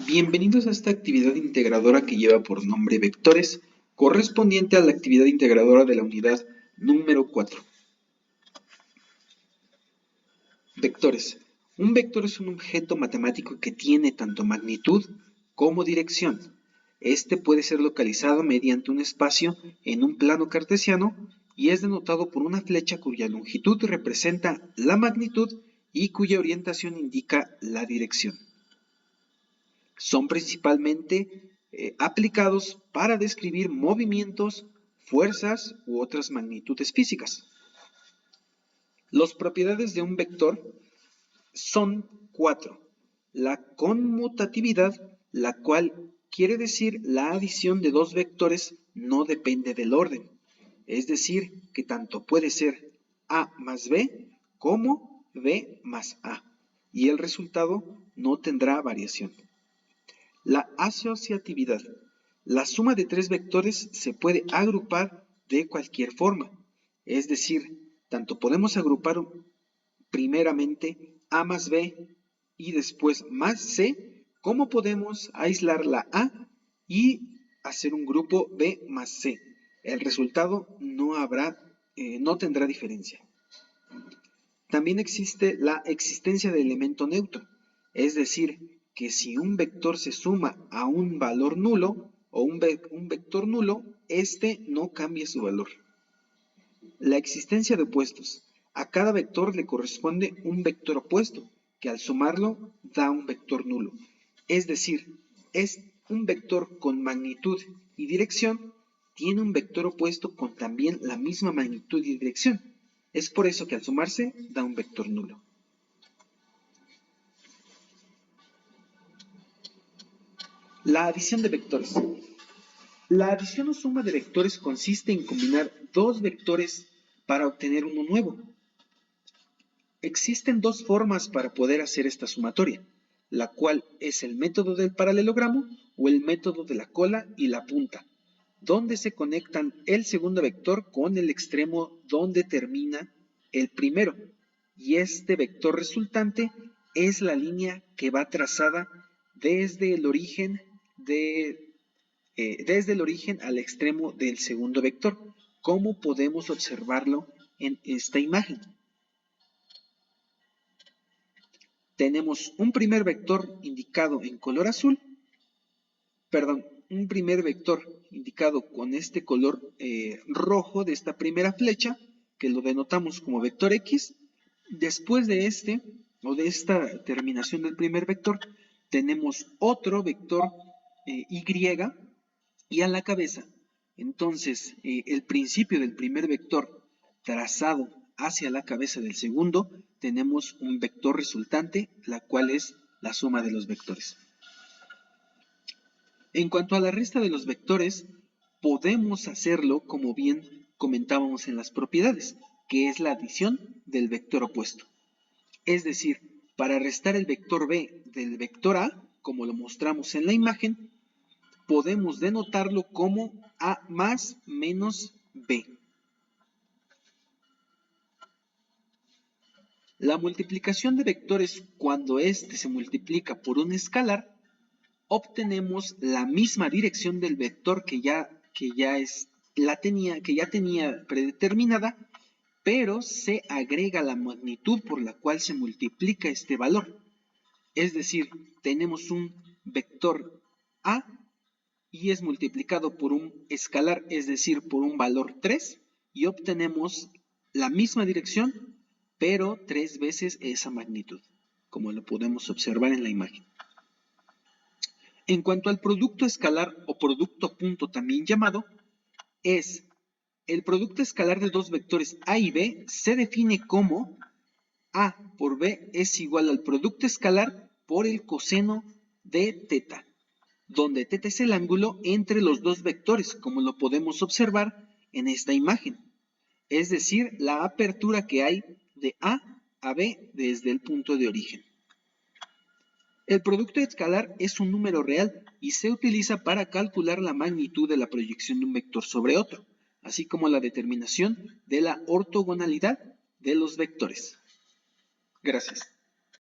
Bienvenidos a esta actividad integradora que lleva por nombre vectores, correspondiente a la actividad integradora de la unidad número 4. Vectores. Un vector es un objeto matemático que tiene tanto magnitud como dirección. Este puede ser localizado mediante un espacio en un plano cartesiano y es denotado por una flecha cuya longitud representa la magnitud y cuya orientación indica la dirección. Son principalmente aplicados para describir movimientos, fuerzas u otras magnitudes físicas. Las propiedades de un vector son 4. La conmutatividad, la cual quiere decir la adición de dos vectores no depende del orden, es decir, que tanto puede ser A más B como B más A, y el resultado no tendrá variación. La asociatividad. La suma de tres vectores se puede agrupar de cualquier forma. Es decir, tanto podemos agrupar primeramente A más B y después más C, como podemos aislar la A y hacer un grupo B más C. El resultado no tendrá diferencia. También existe la existencia de elemento neutro, es decir, que si un vector se suma a un valor nulo o un vector nulo, este no cambia su valor. La existencia de opuestos. A cada vector le corresponde un vector opuesto, que al sumarlo da un vector nulo. Es decir, es un vector con magnitud y dirección, tiene un vector opuesto con también la misma magnitud y dirección. Es por eso que al sumarse da un vector nulo. La adición de vectores. La adición o suma de vectores consiste en combinar dos vectores para obtener uno nuevo. Existen dos formas para poder hacer esta sumatoria, la cual es el método del paralelogramo o el método de la cola y la punta, donde se conectan el segundo vector con el extremo donde termina el primero, y este vector resultante es la línea que va trazada desde el origen al extremo del segundo vector, como podemos observarlo en esta imagen. Tenemos un primer vector indicado en color azul, un primer vector indicado con este color rojo de esta primera flecha, que lo denotamos como vector X. Después de esta terminación del primer vector, tenemos otro vector Y y a la cabeza. Entonces, el principio del primer vector trazado hacia la cabeza del segundo, tenemos un vector resultante, la cual es la suma de los vectores. En cuanto a la resta de los vectores, podemos hacerlo como bien comentábamos en las propiedades, que es la adición del vector opuesto. Es decir, para restar el vector B del vector A, como lo mostramos en la imagen, podemos denotarlo como A más menos B. La multiplicación de vectores cuando éste se multiplica por un escalar, obtenemos la misma dirección del vector que ya tenía predeterminada, pero se agrega la magnitud por la cual se multiplica este valor. Es decir, tenemos un vector A y es multiplicado por un escalar, es decir, por un valor 3, y obtenemos la misma dirección, pero 3 veces esa magnitud, como lo podemos observar en la imagen. En cuanto al producto escalar o producto punto también llamado, es el producto escalar de dos vectores A y B se define como A por B es igual al producto escalar por el coseno de teta, donde teta es el ángulo entre los dos vectores, como lo podemos observar en esta imagen, es decir, la apertura que hay de A a B desde el punto de origen. El producto escalar es un número real y se utiliza para calcular la magnitud de la proyección de un vector sobre otro, así como la determinación de la ortogonalidad de los vectores. Gracias.